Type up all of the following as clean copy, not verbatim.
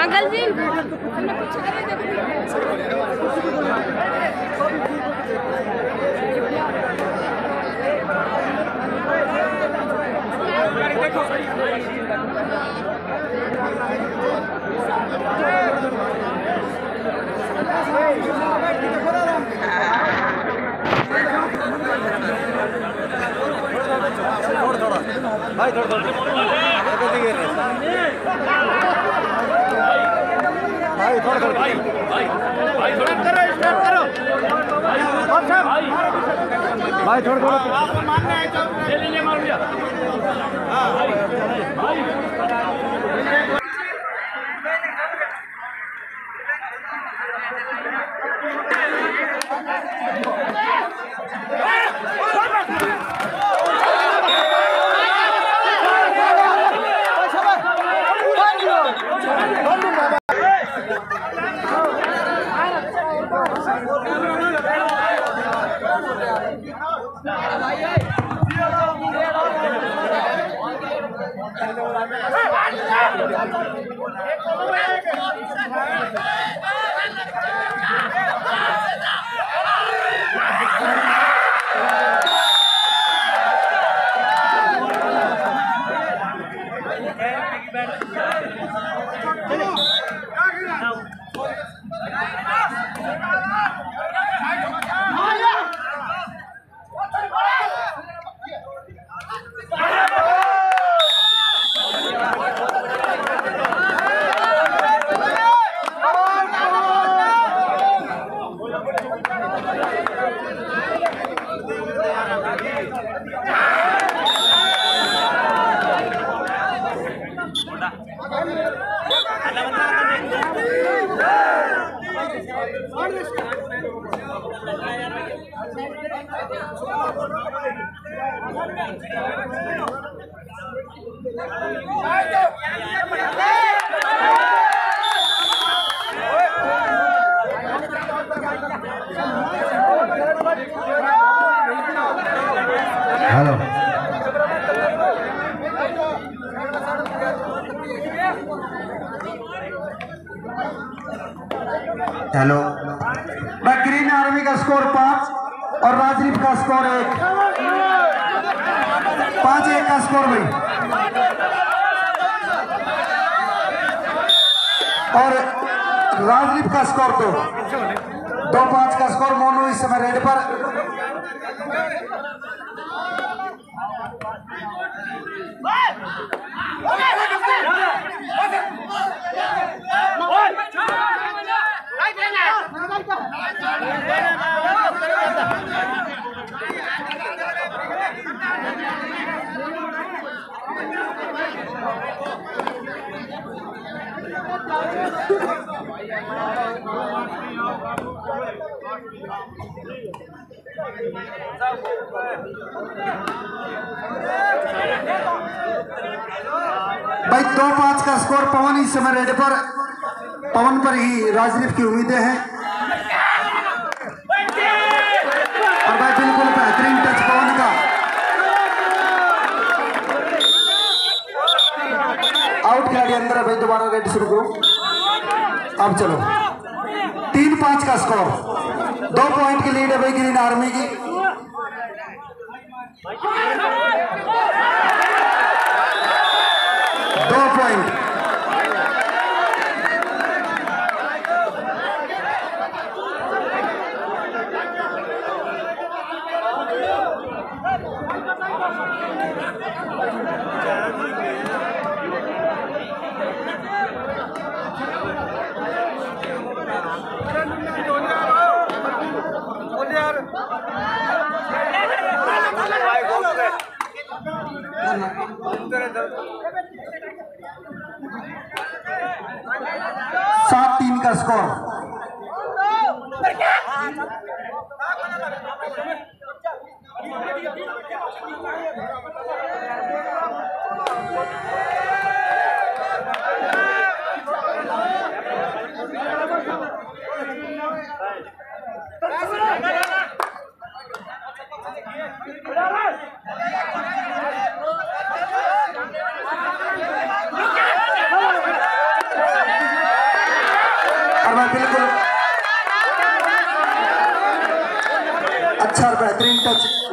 पागल जी भाई थोड़ा भाई थोड़ा भाई थोड़ा करो स्टार्ट करो भाई थोड़ा आपको मारना है तो ले ले मार दिया हां भाई हेलो हेलो भाई ग्रीन आर्मी का स्कोर 5 और राजदीप का स्कोर 1 5-1 का स्कोर भाई और राजदीप का स्कोर 2-5 का स्कोर। मोनू इस समय रेड पर भाई 2-5 का स्कोर। पवन इस समय रेड पर, पवन पर ही राजदीप की उम्मीदें हैं और भाई बिल्कुल बेहतरीन टच पवन का। आउट खिलाड़ी अंदर है भाई, दोबारा रेड शुरू करो। अब चलो 3-5 का स्कोर, 2 पॉइंट की लीड है भाई ग्रीन आर्मी की। सात 3 का स्कोर।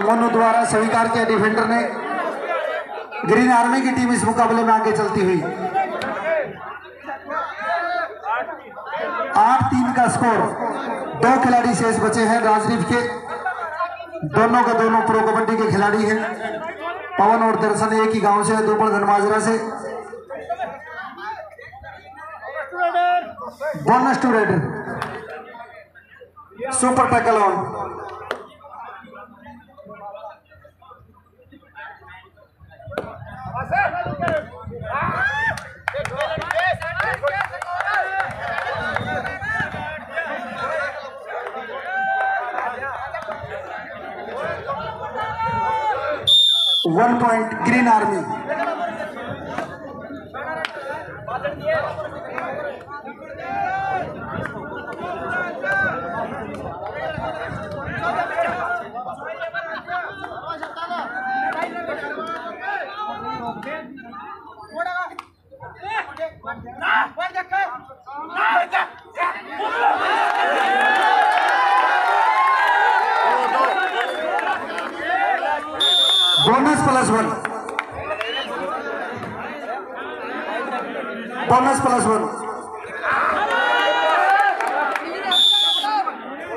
मोनू द्वारा स्वीकार किया डिफेंडर ने। ग्रीन आर्मी की टीम इस मुकाबले में आगे चलती हुई। 8-3 का स्कोर। 2 खिलाड़ी शेष बचे हैं राजदीप के, दोनों का दोनों प्रो कबड्डी के खिलाड़ी हैं। पवन और दर्शन एक ही गांव से, दुबड़ धनमाजरा से। Bonus to raider, super tackle on. One point green army. Bonus +1, bonus +1।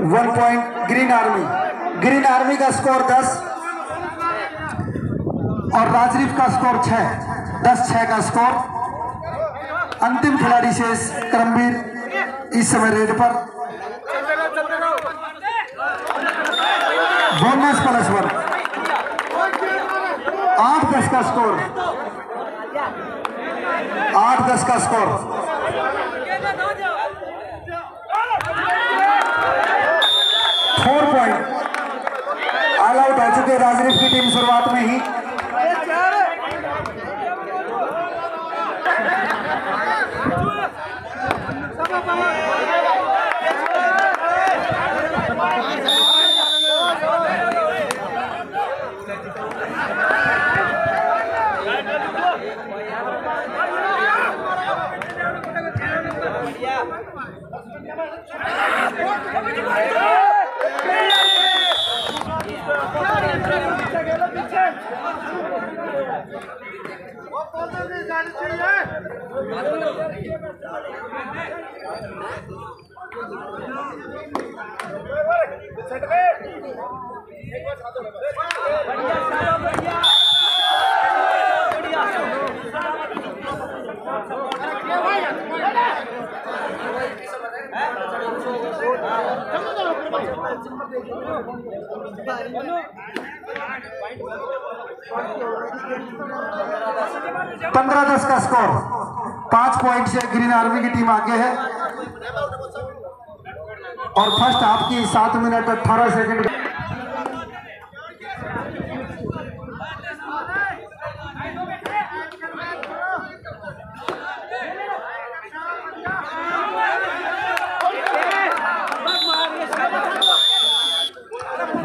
1 point green army. Green army का स्कोर 10 और राजदीप का स्कोर 6। 10-6 का स्कोर। अंतिम खिलाड़ी शेष करमवीर इस समय रेड पर। बोनस +1। 8-10 का स्कोर। 8-10 का स्कोर। 4 पॉइंट। ऑल आउट हो चुके राजदीप की टीम शुरुआत में ही। पंद्रह 10 का स्कोर। 5 पॉइंट से ग्रीन आर्मी की टीम आगे है और फर्स्ट हाफ की 7 minute 18 second.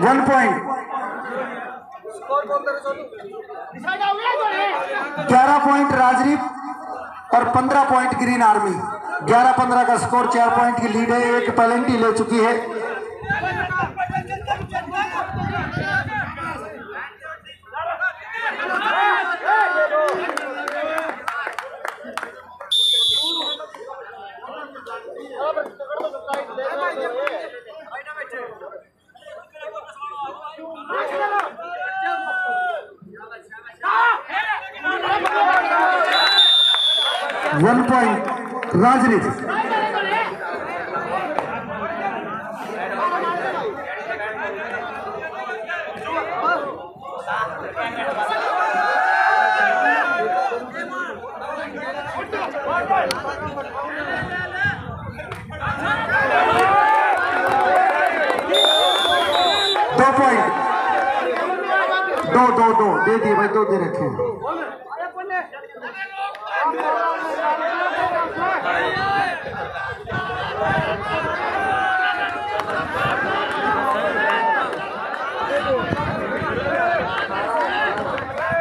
One point. 11 point Rajdeep और 15 पॉइंट ग्रीन आर्मी। 11-15 का स्कोर। 4 पॉइंट की लीड है। एक पेनल्टी ले चुकी है। One point Rajdeep. दो पॉइंट। दो दे दिए भाई, 2 दे रखे हैं।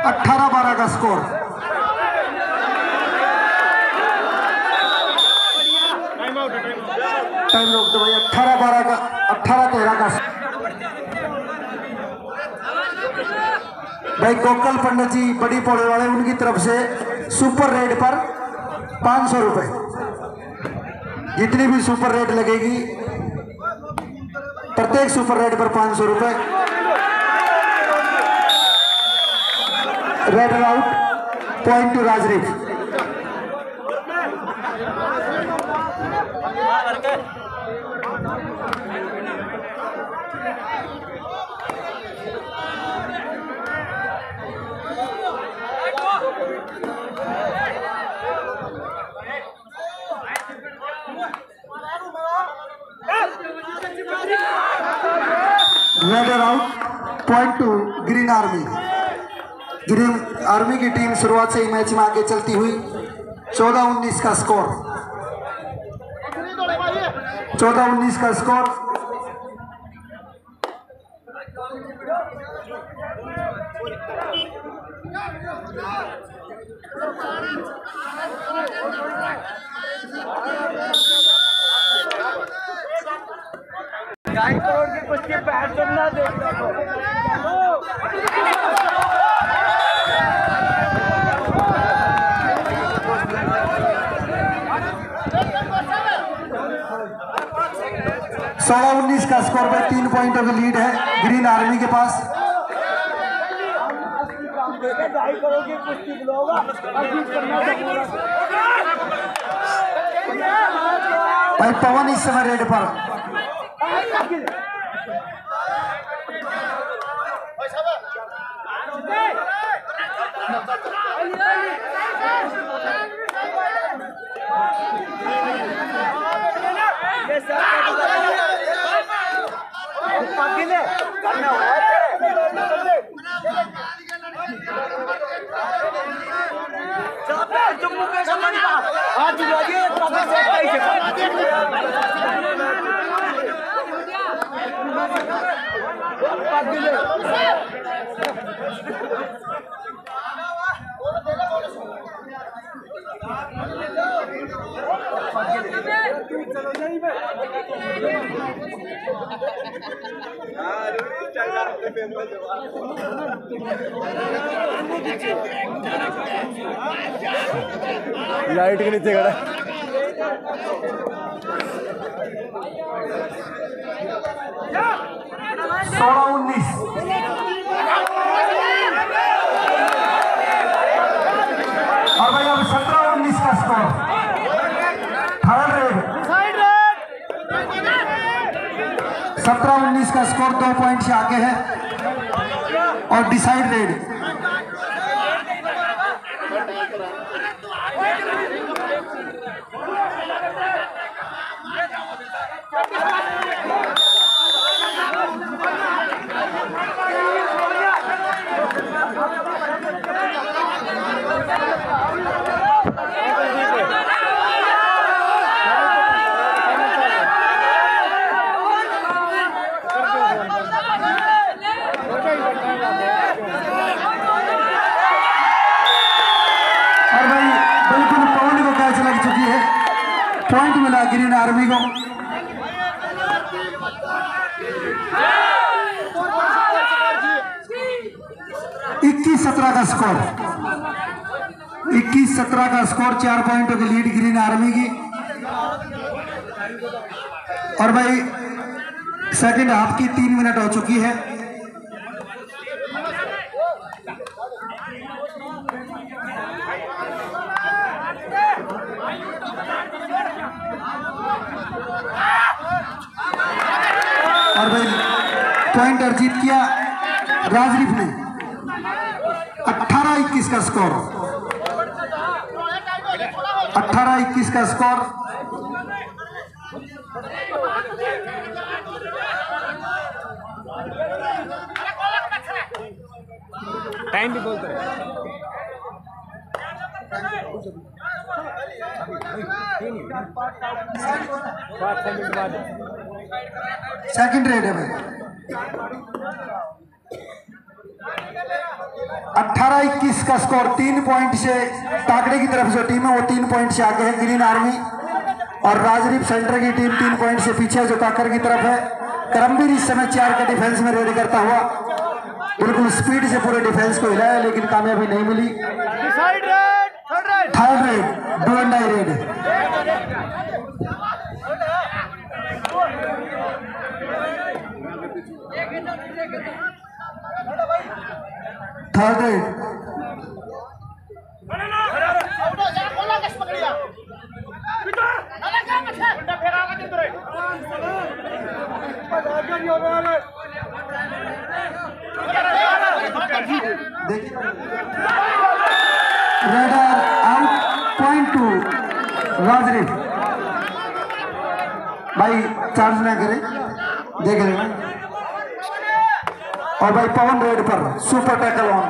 अठारह 12 का स्कोर। टाइम रोक दो भाई। 18-12 का 18-13 का भाई गोकल पंडित जी बड़ी पौड़े वाले, उनकी तरफ से सुपर रेट पर 500 रुपए। जितनी भी सुपर रेट लगेगी प्रत्येक सुपर रेट पर 500 रुपए। रेड आउट, पॉइंट टू राजरीफ। Raid out, point to green army. Green army की टीम शुरुआत से ही मैच में आगे चलती हुई। 14-19 का स्कोर, 14-19 का स्कोर। ढाई करोड़ की कुश्ती पैर चलना देखने को। 16-19 का स्कोर पे 3 पॉइंटों की लीड है ग्रीन आर्मी के पास। ढाई करोड़ की कुश्ती भाई पवन इस समय रेड पर। लाइट के नीचे खड़ा 16-19 और भाई अब 17-19 का स्कोर। थर्ड रेड 17-19 का स्कोर 2 पॉइंट से आगे है और डिसाइड रेड। और भाई बिल्कुल पवन को कैच लग चुकी है, पॉइंट मिला ग्रीन आर्मी को। इक्कीस 17 का स्कोर, 21-17 का स्कोर। 4 पॉइंटों की लीड ग्रीन आर्मी की। और भाई सेकंड हाफ की 3 मिनट हो चुकी है। और भाई पॉइंट अर्जित किया राजरीफ ने। 18-21 का स्कोर, 18-21 का स्कोर। टाइम भी बोलते हैं। सेकंड रेड है भाई। 18-21 का स्कोर। 3 पॉइंट से ताकड़े की तरफ जो टीम है वो 3 पॉइंट से आगे है ग्रीन आर्मी। और राजरीफ सेंटर की टीम 3 पॉइंट से पीछे जो काकर की तरफ है। करमबीर इस समय 4 के डिफेंस में रेड करता हुआ। बिल्कुल स्पीड से पूरे डिफेंस को हिलाया लेकिन कामयाबी नहीं मिली। Decide raid, third raid, do and die raid. Third raid, raider out, point to राजरीफ। भाई चार्ज ना करे, देख लेना। और भाई पवन रेड पर सुपर टैकल ऑन।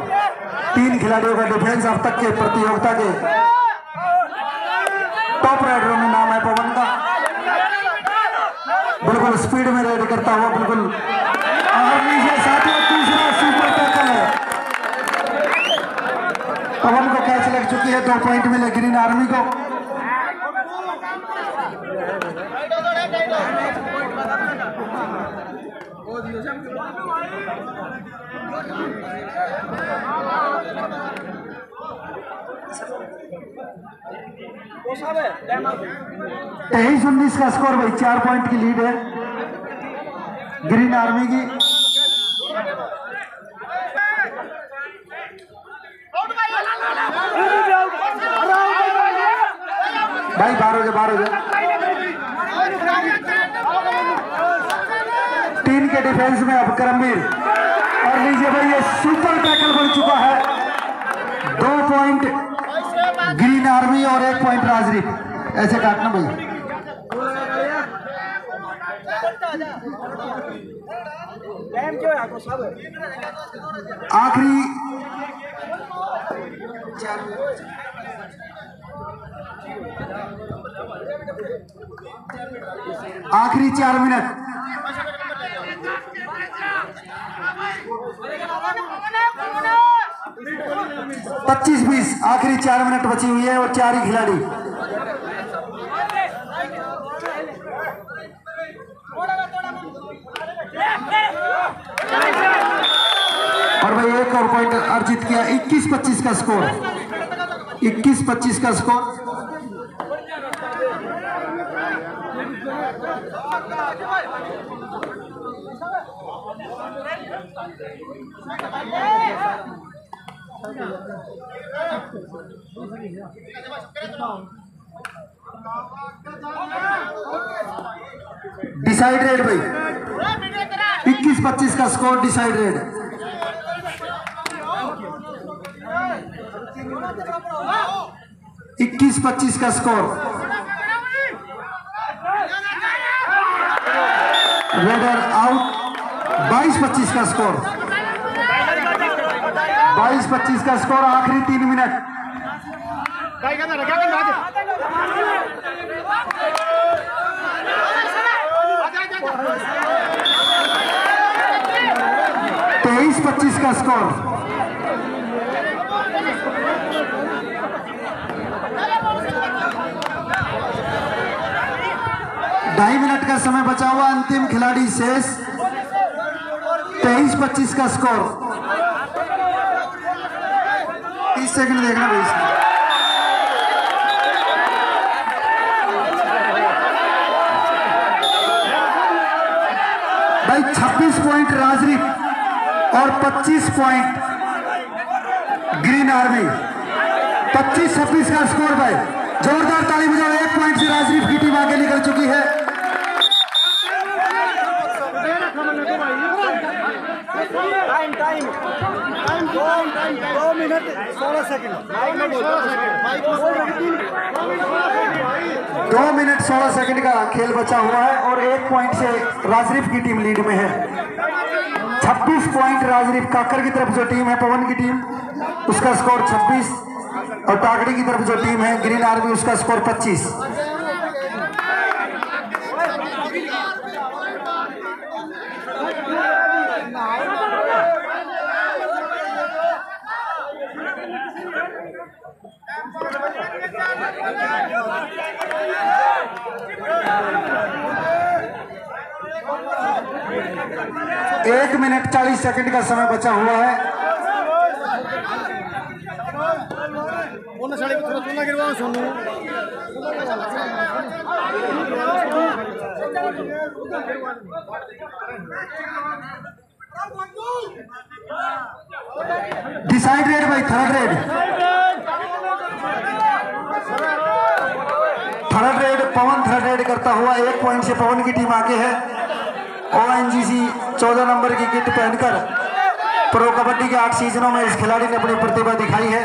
3 खिलाड़ियों का डिफेंस अब तक के प्रतियोगिता के टॉप राइडरों में नाम है पवन का। बिल्कुल स्पीड में रेड करता हुआ, बिल्कुल और नीचे साथियों तीसरा सुपर टैकल है। पवन को कैच लग चुकी है, 2 पॉइंट मिले ग्रीन आर्मी को। तेईस 19 का स्कोर भाई, 4 पॉइंट की लीड है ग्रीन आर्मी की। भाई बाहर हो जा। 3 के डिफेंस में अब करमवीर, और लीजिए भाई ये सुपर टैकल बन चुका है। 2 पॉइंट ग्रीन आर्मी और 1 पॉइंट राजरीफ। ऐसे काटना भाई। आखिरी 4 मिनट। 25-20 आखिरी 4 मिनट बची हुई है और 4 ही खिलाड़ी। और भाई एक और पॉइंट अर्जित किया। 21-25 का स्कोर, 21-25 का स्कोर। डिसाइड रेड भाई, 21-25 का स्कोर, डिसाइड रेड। इक्कीस 25 का स्कोर। Raider out. 22-25 का स्कोर, 22-25 का स्कोर। आखिरी 3 मिनट। 23-25 का स्कोर। ढाई मिनट का समय बचा हुआ, अंतिम खिलाड़ी शेष। 23-25 का स्कोर। 30 सेकंड देखना भाई इसमें। भाई 26 पॉइंट राजरीफ और 25 पॉइंट ग्रीन आर्मी। 25-26 का स्कोर भाई। जोरदार ताली बजाओ। 1 पॉइंट से राजरीफ की टीम आगे निकल चुकी है। Time 2 minute 16 second. 2 minute 16 second का खेल बचा हुआ है और 1 पॉइंट से राजरीफ की टीम लीड में है। 26 पॉइंट राजरीफ। काकर की तरफ जो टीम है, पवन की टीम, उसका स्कोर 26 और टाकड़ी की तरफ जो टीम है ग्रीन आर्मी, उसका स्कोर 25। 1 मिनट 40 सेकंड का समय बचा हुआ है। डिसाइड रेड भाई, थर्ड रेड पवन थर्ड रेड करता हुआ 1 पॉइंट से पवन की टीम आगे है। ONGC 14 नंबर की किट पहनकर प्रो कबड्डी के 8 सीजनों में इस खिलाड़ी ने अपनी प्रतिभा दिखाई है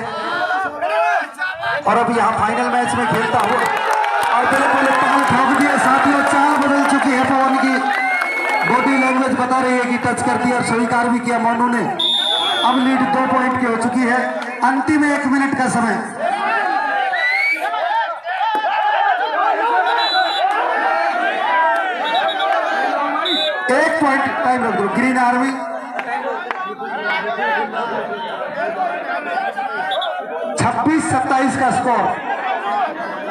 और अब यहाँ फाइनल मैच में खेलता हुआ और बिल्कुल ताल ठोक दिया। साथियों, चाल बदल चुकी है। पवन की बॉडी लैंग्वेज बता रही है कि टच कर दिया और स्वीकार भी किया मोनू ने। अब लीड 2 पॉइंट की हो चुकी है। अंतिम 1 मिनट का समय। टाइम रख दो। ग्रीन आर्मी 26-27 का स्कोर,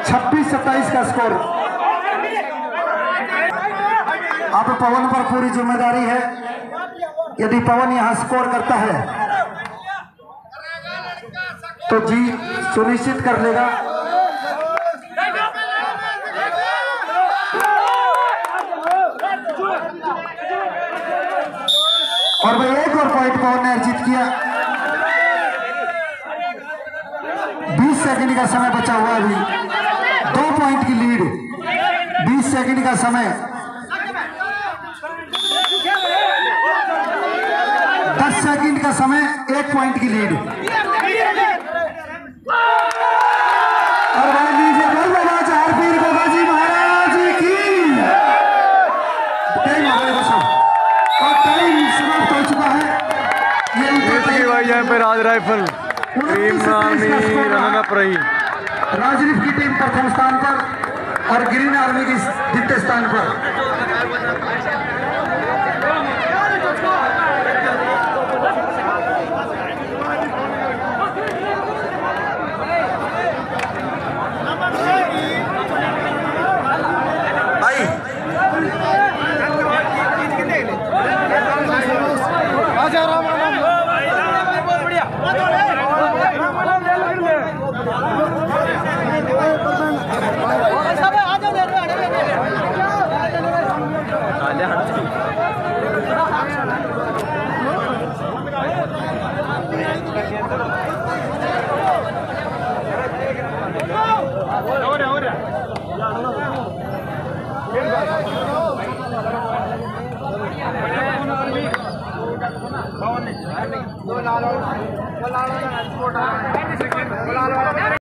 26-27 का स्कोर। अब पवन पर पूरी जिम्मेदारी है। यदि पवन यहां स्कोर करता है तो जीत सुनिश्चित कर लेगा। और भाई एक और पॉइंट पवन ने अर्जित किया। 20 सेकंड का समय बचा हुआ अभी। 2 पॉइंट की लीड, 20 सेकंड का समय। 10 सेकंड का समय, 1 पॉइंट की लीड। और भाई लीजिए बोल बाबा चार पीर बाबा जी महाराज की। टाइम समाप्त हो चुका है। यहाँ पे राज राइफल टीम रनअप रही। राजरीफ की टीम प्रथम स्थान पर और ग्रीन आर्मी की द्वितीय स्थान पर। लाल